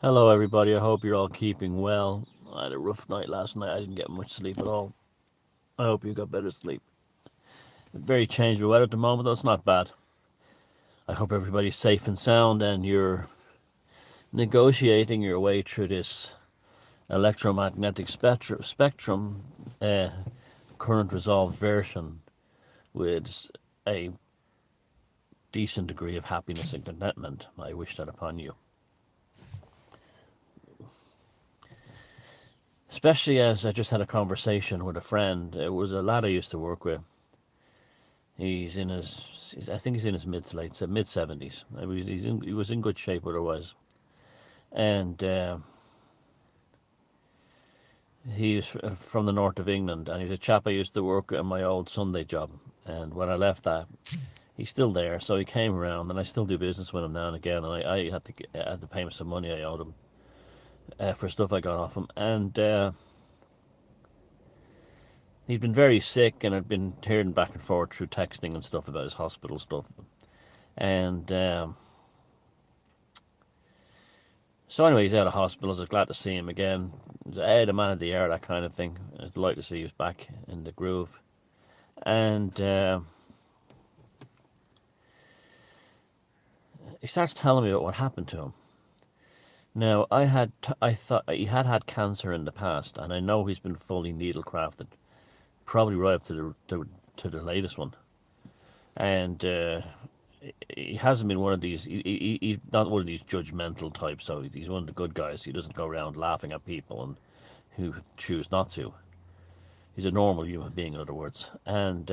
Hello, everybody. I hope you're all keeping well. I had a rough night last night. I didn't get much sleep at all. I hope you got better sleep. Very changed weather at the moment, though. It's not bad. I hope everybody's safe and sound and you're negotiating your way through this electromagnetic spectrum current resolved version with a decent degree of happiness and contentment. I wish that upon you. Especially as I just had a conversation with a friend. It was a lad I used to work with. I think he's in his mid 70s. He was in good shape otherwise, and he's from the north of England, and he's a chap I used to work at my old Sunday job. And when I left that, he's still there, so he came around, and I still do business with him now and again. And I had to pay him some money I owed him for stuff I got off him, and he'd been very sick, and I'd been hearing back and forth through texting and stuff about his hospital stuff, and. So anyway, he's out of hospital. I was glad to see him again. Hey, the man of the year, that kind of thing. I was delighted to see he was back in the groove. And he starts telling me about what happened to him. Now, I thought he had cancer in the past, and I know he's been fully needle crafted, probably right up to the latest one. And he hasn't been one of these. He's not one of these judgmental types. So he's one of the good guys. He doesn't go around laughing at people and who choose not to. He's a normal human being, in other words, and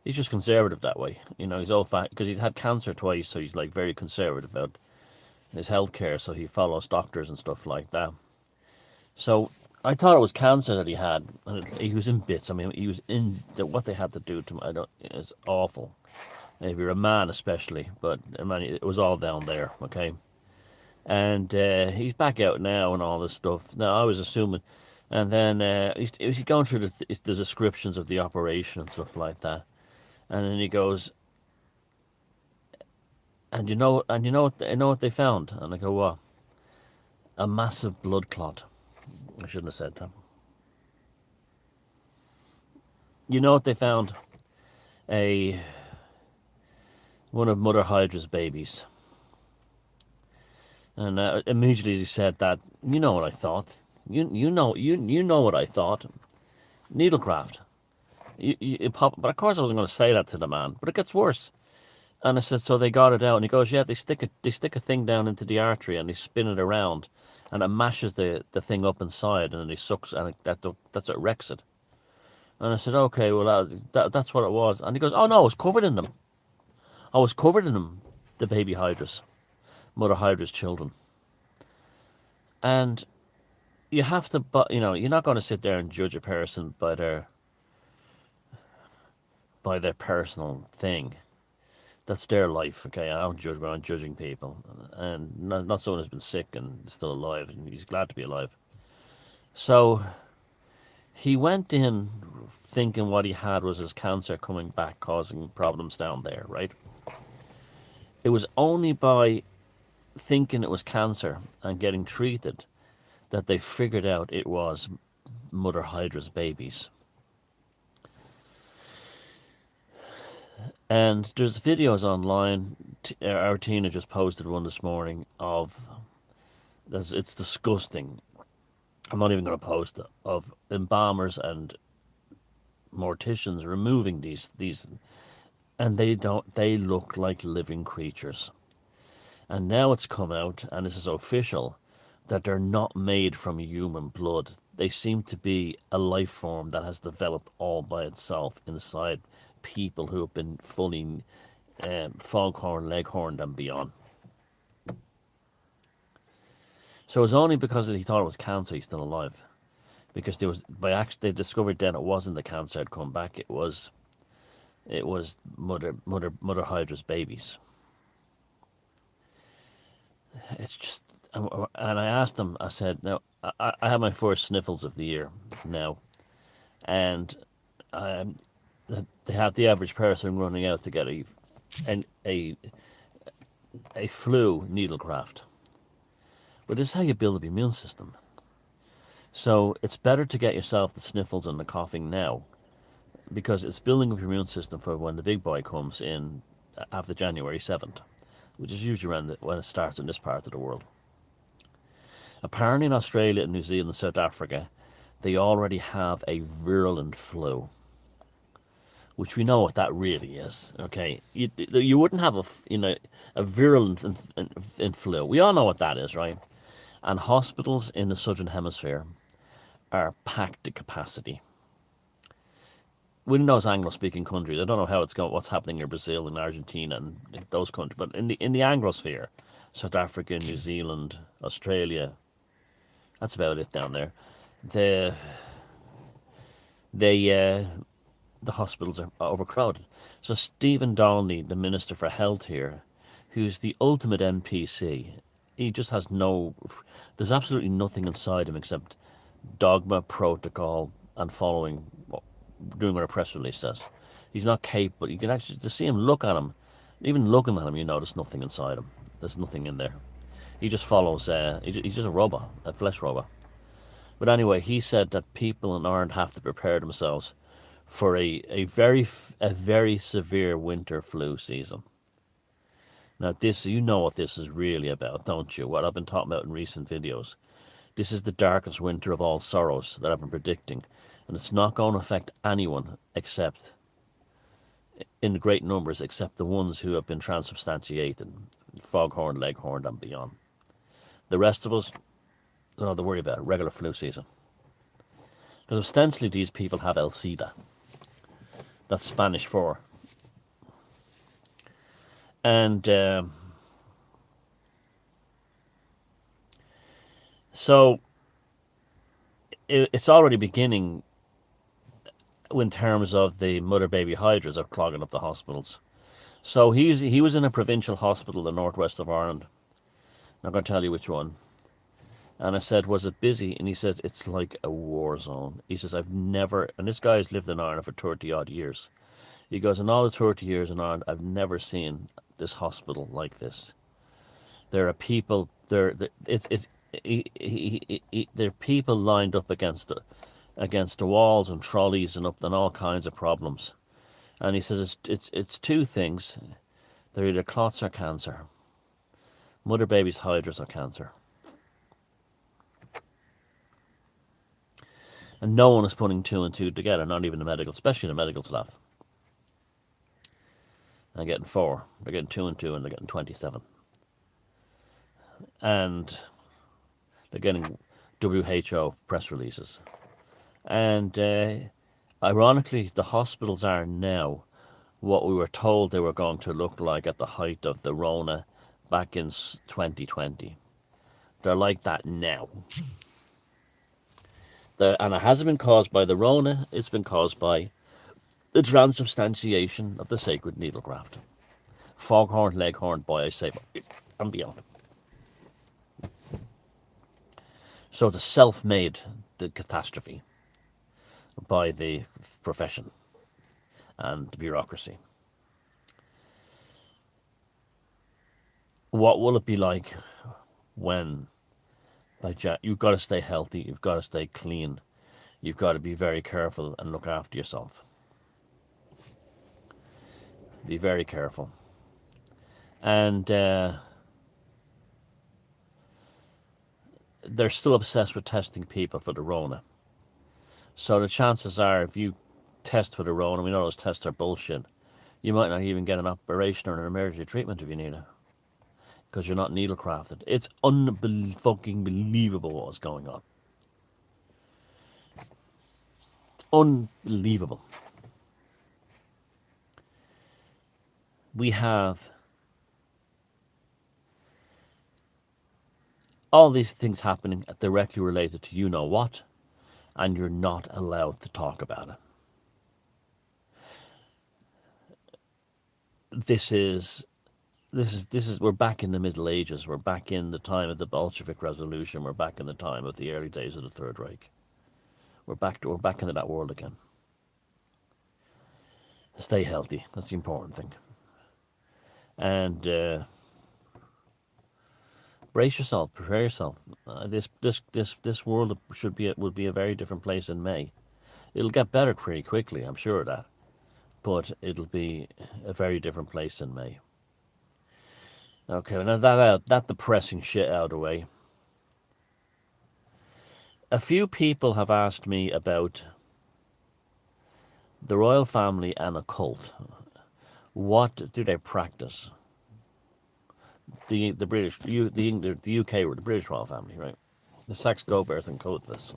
he's just conservative that way. You know, he's old fat because he's had cancer twice, so he's like very conservative about his health care. So he follows doctors and stuff like that. So I thought it was cancer that he had, and he was in bits. I mean, he was in what they had to do to him. I don't. It's awful. If you're a man, especially, but I mean, it was all down there. Okay, and he's back out now and all this stuff. Now I was assuming, and then he's going through the descriptions of the operation and stuff like that, and then he goes, I know what they found, and I go, what? A massive blood clot. I shouldn't have said that. You know what they found? A One of Mother Hydra's babies. And immediately he said that, you know what I thought. You know what I thought. Needlecraft. But of course I wasn't going to say that to the man. But it gets worse. And I said, so they got it out. And he goes, yeah, they stick a thing down into the artery and they spin it around, and it mashes the thing up inside, and then he sucks, and that's what wrecks it. And I said, okay, well that's what it was. And he goes, oh no, I was covered in them. I was covered in them, the baby hydras, Mother Hydra's children. And you have to, but you're not going to sit there and judge a person by their personal thing. That's their life, okay? I don't judge, but I'm judging people, and not someone who's been sick and still alive, and he's glad to be alive. So he went in thinking what he had was his cancer coming back, causing problems down there, right? It was only by thinking it was cancer and getting treated that they figured out it was Mother Hydra's babies. And there's videos online. Our Tina just posted one this morning of it's disgusting. I'm not even going to post it, of embalmers and morticians removing these, and they look like living creatures. And now it's come out, and this is official, that they're not made from human blood. They seem to be a life form that has developed all by itself inside people who have been fully foghorn, leghorned, and beyond. So it's only because he thought it was cancer he's still alive. Because they discovered then it wasn't the cancer had come back. It was Mother Hydra's babies. It's just, and I asked him. I said, now I have my first sniffles of the year now, and they have the average person running out to get a flu needlecraft. But this is how you build the immune system. So it's better to get yourself the sniffles and the coughing now, because it's building up your immune system for when the big boy comes in after January 7th, which is usually when it starts in this part of the world. Apparently in Australia and New Zealand and South Africa, they already have a virulent flu, which we know what that really is. Okay, you wouldn't have a virulent flu. We all know what that is, right? And hospitals in the southern hemisphere are packed to capacity. Within those Anglo-speaking countries, I don't know how it's going, what's happening in Brazil and Argentina and those countries, but in the Anglosphere, South Africa, New Zealand, Australia, that's about it down there. The the hospitals are overcrowded. So Stephen Donnelly, the Minister for Health here, who's the ultimate NPC, he just has there's absolutely nothing inside him except dogma, protocol, and doing what a press release says. He's not capable. You can actually, to see him, look at him, even looking at him, you know there's nothing inside him. There's nothing in there. He just follows, he's just a robot, a flesh robot. But anyway, he said that people in Ireland have to prepare themselves for a very severe winter flu season. Now you know what this is really about, don't you? What I've been talking about in recent videos. This is the darkest winter of all sorrows that I've been predicting. And it's not going to affect anyone except, in great numbers, except the ones who have been transubstantiated, foghorn, leghorn, and beyond. The rest of us don't have to worry about it, regular flu season. Because ostensibly these people have El SIDA. That's Spanish for. And so it's already beginning in terms of the mother-baby hydras are clogging up the hospitals. So he was in a provincial hospital in the northwest of Ireland. I'm not going to tell you which one. And I said, was it busy? And he says, it's like a war zone. He says, and this guy has lived in Ireland for 30 odd years. He goes, in all the 30 years in Ireland, I've never seen this hospital like this. There are people, there are people lined up against the walls and trolleys and all kinds of problems. And he says, it's two things. They're either clots or cancer. Mother babies hydras or cancer. And no one is putting two and two together, not even the medical, especially the medical staff. They're getting 4. They're getting 2 and 2, and they're getting 27. And they're getting WHO press releases. And ironically, the hospitals are now what we were told they were going to look like at the height of the Rona back in 2020. They're like that now. And it hasn't been caused by the Rona, it's been caused by the transubstantiation of the sacred needlecraft. Foghorn, leghorn, boy, I say, and beyond. So it's a self-made catastrophe by the profession and the bureaucracy. What will it be like when... You've got to stay healthy, you've got to stay clean, you've got to be very careful and look after yourself. Be very careful. And they're still obsessed with testing people for the Rona. So the chances are, if you test for the Rona, we know those tests are bullshit, you might not even get an operation or an emergency treatment if you need it. Because you're not needle crafted. It's unbelievable what is going on. Unbelievable. We have all these things happening directly related to you know what, and you're not allowed to talk about it. We're back in the Middle Ages. We're back in the time of the Bolshevik Revolution. We're back in the time of the early days of the Third Reich. We're back into that world again. Stay healthy. That's the important thing. And Brace yourself, prepare yourself. This world would be a very different place in May. It'll get better pretty quickly, I'm sure of that, but it'll be a very different place in May. Okay, now that depressing shit out of the way. A few people have asked me about the royal family and a cult. What do they practice? The British, the UK were the British royal family, right? The Saxe-Coburgs and Coatless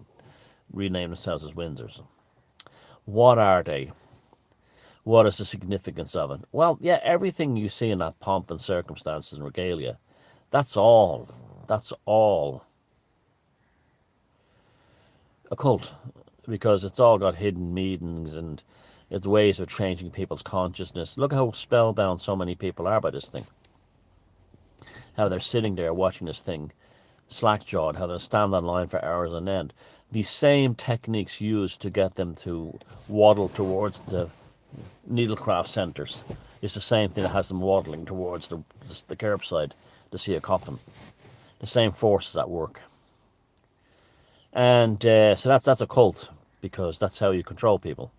renamed themselves as Windsors. What are they? What is the significance of it? Well, yeah, everything you see in that pomp and circumstances and regalia, that's all a cult, because it's all got hidden meanings and it's ways of changing people's consciousness. Look how spellbound so many people are by this thing. How they're sitting there watching this thing, slack-jawed, how they'll stand on line for hours on end. These same techniques used to get them to waddle towards the needlecraft centres is the same thing that has them waddling towards the curbside to see a coffin. The same forces at work. And so that's a cult, because that's how you control people,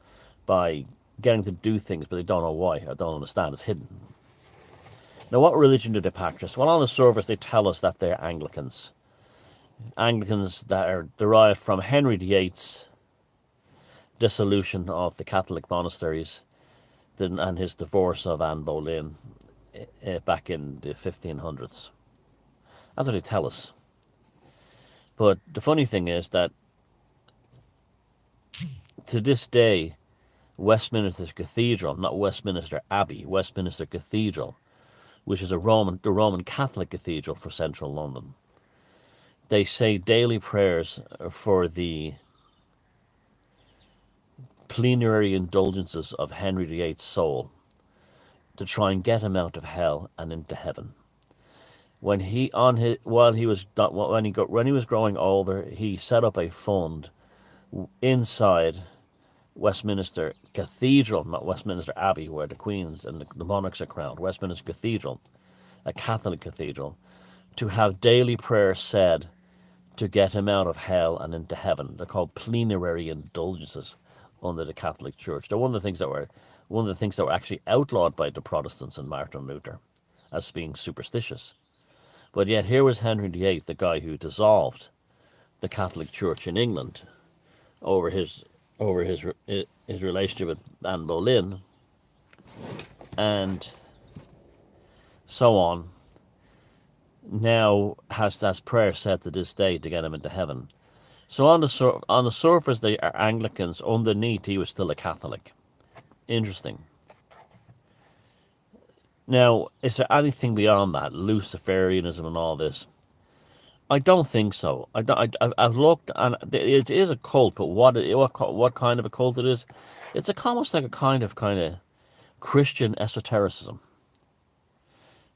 by getting to do things but they don't know why or don't understand. It's hidden. Now, what religion do they practice? Well, on the surface they tell us that they're Anglicans. Anglicans that are derived from Henry VIII's dissolution of the Catholic monasteries and his divorce of Anne Boleyn back in the 1500s. That's what they tell us. But the funny thing is that to this day, Westminster Cathedral, not Westminster Abbey, Westminster Cathedral, which is the Roman Catholic cathedral for central London, they say daily prayers for the plenary indulgences of Henry VIII's soul to try and get him out of hell and into heaven. When he was growing older, he set up a fund inside Westminster Cathedral, not Westminster Abbey, where the Queens and the monarchs are crowned. Westminster Cathedral, a Catholic cathedral, to have daily prayers said to get him out of hell and into heaven. They're called plenary indulgences under the Catholic Church. They're one of the things that were actually outlawed by the Protestants and Martin Luther as being superstitious. But yet here was Henry VIII, the guy who dissolved the Catholic Church in England over his relationship with Anne Boleyn and so on. Now has prayer said to this day to get him into heaven. So on the surface they are Anglicans. Underneath he was still a Catholic. Interesting. Now, is there anything beyond that, Luciferianism and all this? I don't think so. I've looked, and it is a cult, but what kind of a cult it is? It's almost like a kind of Christian esotericism,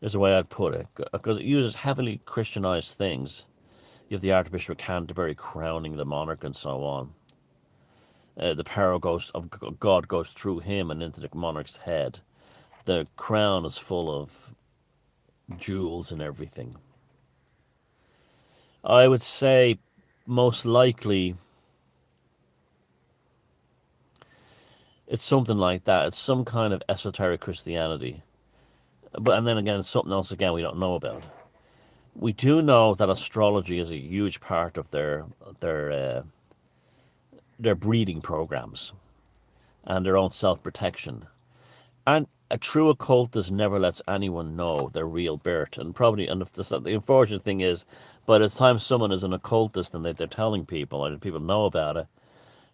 is the way I'd put it, because it uses heavily Christianized things. You have the Archbishop of Canterbury crowning the monarch and so on. The power of God goes through him and into the monarch's head. The crown is full of jewels and everything. I would say most likely it's something like that. It's some kind of esoteric Christianity. And then again, it's something else again we don't know about. We do know that astrology is a huge part of their breeding programs and their own self-protection. And a true occultist never lets anyone know their real birth. And the unfortunate thing is, by the time someone is an occultist and they're telling people, or people know about it,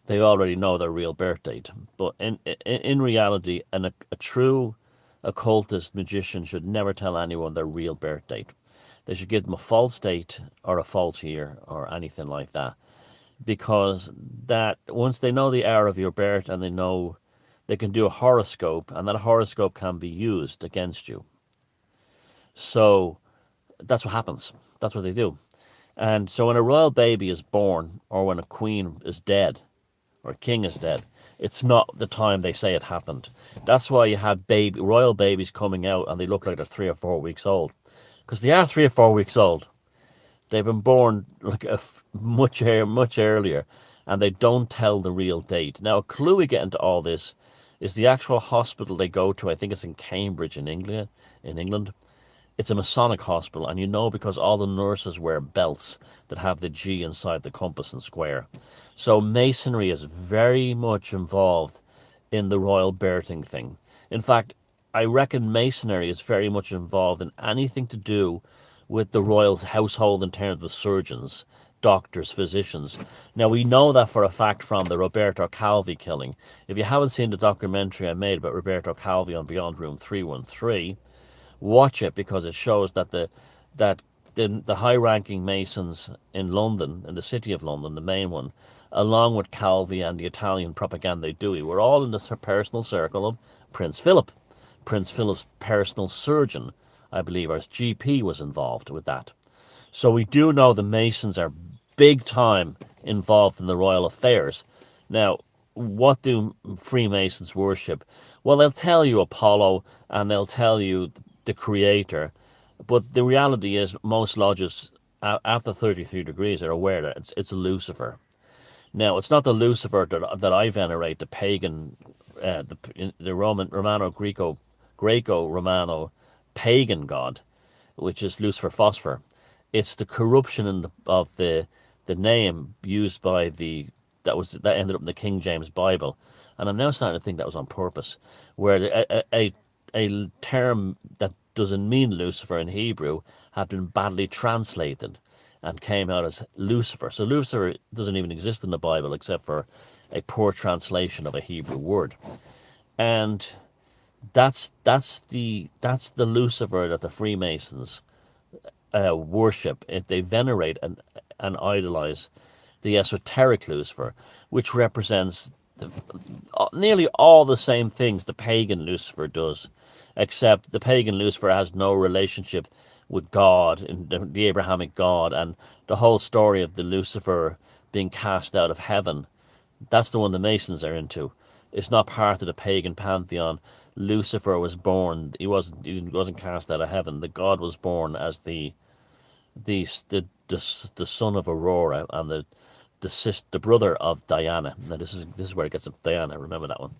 they already know their real birth date. But in reality, a true occultist magician should never tell anyone their real birth date. They should give them a false date or a false year or anything like that. Because that once they know the hour of your birth and they know, they can do a horoscope, and that horoscope can be used against you. So that's what happens. That's what they do. And so when a royal baby is born, or when a queen is dead, or a king is dead, it's not the time they say it happened. That's why you have royal babies coming out and they look like they're 3 or 4 weeks old. Because they are 3 or 4 weeks old. They've been born like much earlier, and they don't tell the real date. Now, a clue we get into all this is the actual hospital they go to. I think it's in Cambridge in England. In England, it's a Masonic hospital, and you know because all the nurses wear belts that have the G inside the compass and square. So Masonry is very much involved in the royal birthing thing. In fact, I reckon Masonry is very much involved in anything to do with the royal household in terms of surgeons, doctors, physicians. Now, we know that for a fact from the Roberto Calvi killing. If you haven't seen the documentary I made about Roberto Calvi on Beyond Room 313, watch it because it shows that the high-ranking Masons in London, in the city of London, the main one, along with Calvi and the Italian propaganda Dewey, were all in the personal circle of Prince Philip. Prince Philip's personal surgeon, I believe, or his GP was involved with that. So we do know the Masons are big time involved in the royal affairs. Now, what do Freemasons worship? Well, they'll tell you Apollo and they'll tell you the creator, but the reality is most lodges after 33 degrees are aware that it's Lucifer. Now, it's not the Lucifer that I venerate, the pagan, the Greco-Romano pagan god, which is Lucifer Phosphor. It's the corruption of the name used by that ended up in the King James Bible, and I'm now starting to think that was on purpose, where a term that doesn't mean Lucifer in Hebrew had been badly translated and came out as Lucifer. So Lucifer doesn't even exist in the Bible except for a poor translation of a Hebrew word, and that's the Lucifer that the Freemasons worship. They venerate and idolize the esoteric Lucifer, which represents nearly all the same things the pagan Lucifer does, except the pagan Lucifer has no relationship with God, the Abrahamic God, and the whole story of the Lucifer being cast out of heaven. That's the one the Masons are into. It's not part of the pagan pantheon. Lucifer was born. He wasn't cast out of heaven. The god was born as the son of Aurora and the brother of Diana. Now this is where it gets up. Diana, remember that one.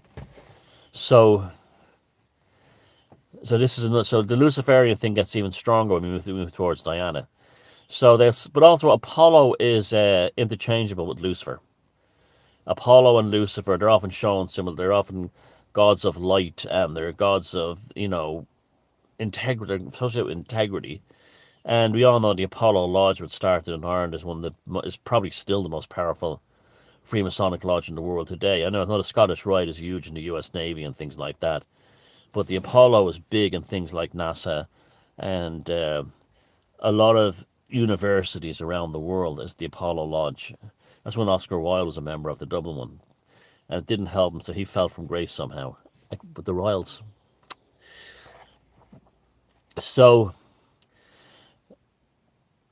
So this is another. So the Luciferian thing gets even stronger when we move towards Diana. So but also Apollo is interchangeable with Lucifer. Apollo and Lucifer, they're often shown similar. They're often gods of light, and they're gods of integrity, associated with integrity. And we all know the Apollo Lodge, which started in Ireland, is probably still the most powerful Freemasonic lodge in the world today. I know the Scottish Rite is huge in the U.S. Navy and things like that, but the Apollo is big in things like NASA and a lot of universities around the world is the Apollo Lodge. That's when Oscar Wilde was a member of the Dublin one, and it didn't help him, so he fell from grace somehow. But the royals. So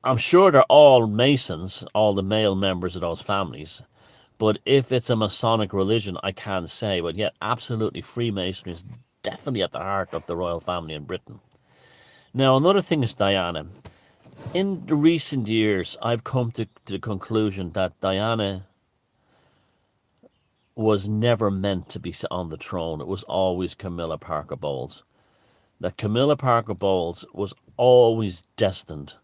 I'm sure they're all Masons, all the male members of those families. But if it's a Masonic religion, I can't say. But yet, absolutely, Freemasonry is definitely at the heart of the royal family in Britain. Now, another thing is Diana. In the recent years, I've come to the conclusion that Diana was never meant to be on the throne. It was always Camilla Parker Bowles. That Camilla Parker Bowles was always destined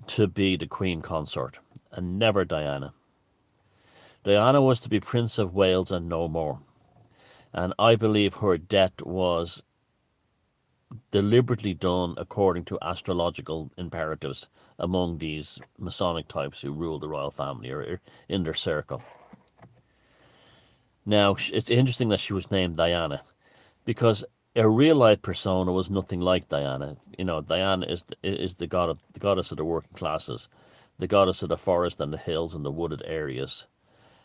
to be the Queen Consort, and never Diana. Diana was to be Prince of Wales and no more. And I believe her death was deliberately done according to astrological imperatives among these Masonic types who rule the royal family or in their circle. Now, it's interesting that she was named Diana, because a real-life persona was nothing like Diana. Diana is the goddess of the working classes, the goddess of the forest and the hills and the wooded areas,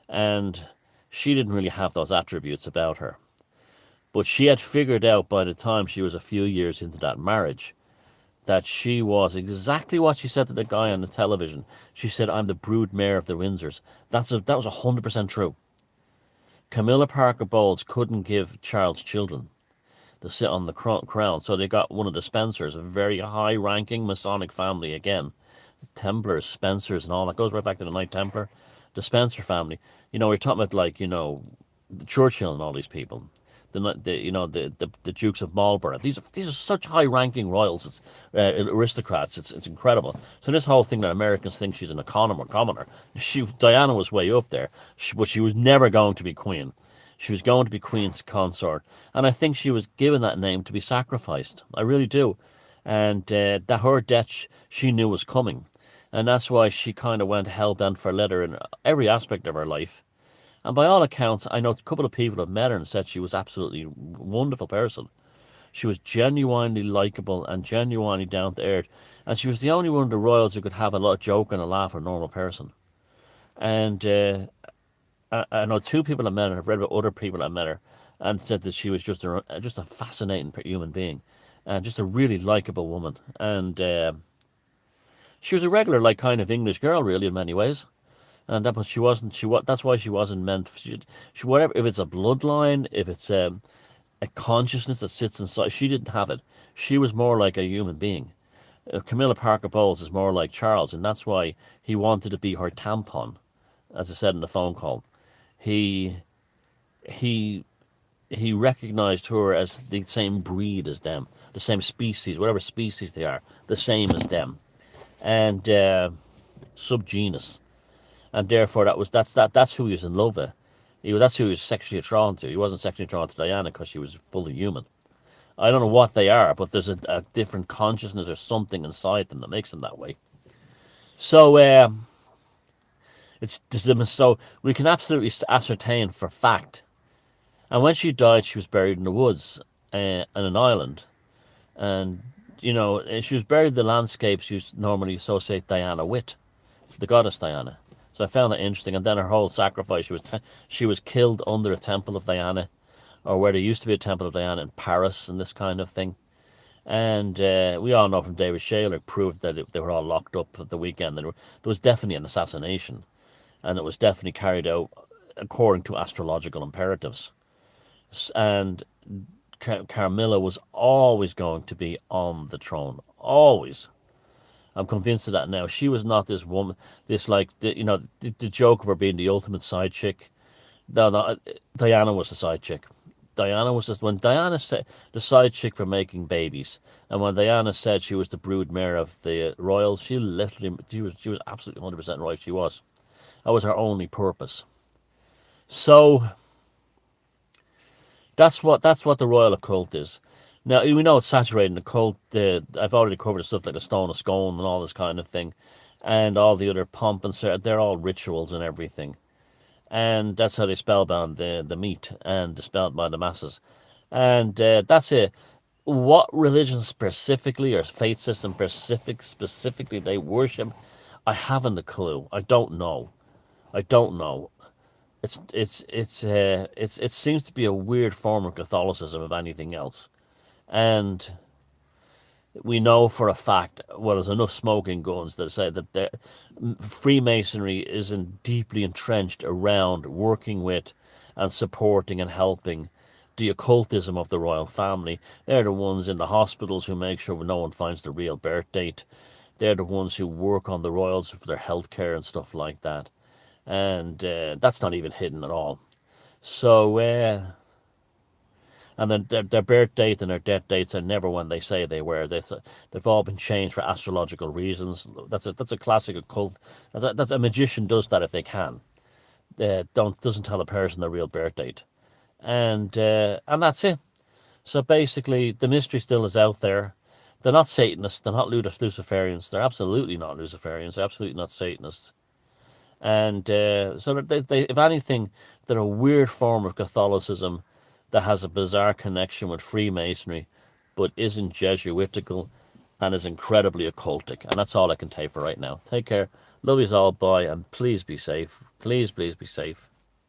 and she didn't really have those attributes about her. But she had figured out by the time she was a few years into that marriage that she was exactly what she said to the guy on the television. She said, "I'm the brood mare of the Windsors." That was 100% true. Camilla Parker Bowles couldn't give Charles children to sit on the crown, so they got one of the Spencers, a very high-ranking Masonic family again, Templars, Spencers, and all that goes right back to the Knight Templar, the Spencer family. We're talking about like the Churchill and all these people, the Dukes of Marlborough. These are such high-ranking royals, aristocrats. It's incredible. So this whole thing that Americans think she's an commoner. Diana was way up there, but she was never going to be queen. She was going to be queen's consort, and I think she was given that name to be sacrificed. I really do, and that her death she knew was coming, and that's why she kind of went hell bent for leather in every aspect of her life. And by all accounts, I know a couple of people have met her and said she was absolutely a wonderful person. She was genuinely likable and genuinely down to earth, and she was the only one of the royals who could have a lot of joke and a laugh for a normal person. And I know two people have met her. I've read about other people that met her, and said that she was just a fascinating human being, and just a really likable woman. And she was a regular, like, kind of English girl, really, in many ways. And that, but she wasn't. That's why she wasn't meant. She whatever. If it's a bloodline, if it's a consciousness that sits inside, she didn't have it. She was more like a human being. Camilla Parker Bowles is more like Charles, and that's why he wanted to be her tampon, as I said in the phone call. He he he recognized her as the same breed as them, the same species, whatever species they are, the same as them, and subgenus, and therefore that's who he was in love with. That's who he was sexually drawn to. He wasn't sexually drawn to Diana because she was fully human. I don't know what they are, but there's a different consciousness or something inside them that makes them that way. So so we can absolutely ascertain for fact. And when she died, she was buried in the woods on an island, and she was buried in the landscapes you normally associate Diana with, the goddess Diana. So I found that interesting. And then her whole sacrifice, she was killed under a temple of Diana, or where there used to be a temple of Diana in Paris, and this kind of thing. And we all know from David Shaler proved that they were all locked up at the weekend. There was definitely an assassination, and it was definitely carried out according to astrological imperatives. And Carmilla was always going to be on the throne, always. I'm convinced of that now. She was not this woman, this like the joke of her being the ultimate side chick. No, Diana was the side chick. Diana was just when Diana said the side chick for making babies, and when Diana said she was the brood mare of the royals, she was absolutely 100% right. She was. That was her only purpose. So that's what the royal occult is. Now we know it's saturated in the cult. I've already covered stuff like the Stone of Scone and all this kind of thing, and all the other pomp and they're all rituals and everything, and that's how they spellbound the meat and dispelled by the masses, and that's it. What religion specifically or faith system specifically they worship, I haven't a clue. I don't know. I don't know. It seems to be a weird form of Catholicism of anything else, and we know for a fact, well, there's enough smoking guns that say that Freemasonry isn't deeply entrenched around working with and supporting and helping the occultism of the royal family. They're the ones in the hospitals who make sure no one finds the real birth date. They're the ones who work on the royals for their health care and stuff like that. And that's not even hidden at all. So, and then their birth date and their death dates are never when they say they were. They've all been changed for astrological reasons. That's a classic occult. That's a magician does that if they can. Doesn't tell a person their real birth date, and that's it. So basically, the mystery still is out there. They're not Satanists. They're not Luciferians. They're absolutely not Luciferians. They're absolutely not Satanists. And so if anything, they're a weird form of Catholicism that has a bizarre connection with Freemasonry, but isn't Jesuitical and is incredibly occultic. And that's all I can take for right now. Take care. Love you all. Bye. And please be safe. Please be safe.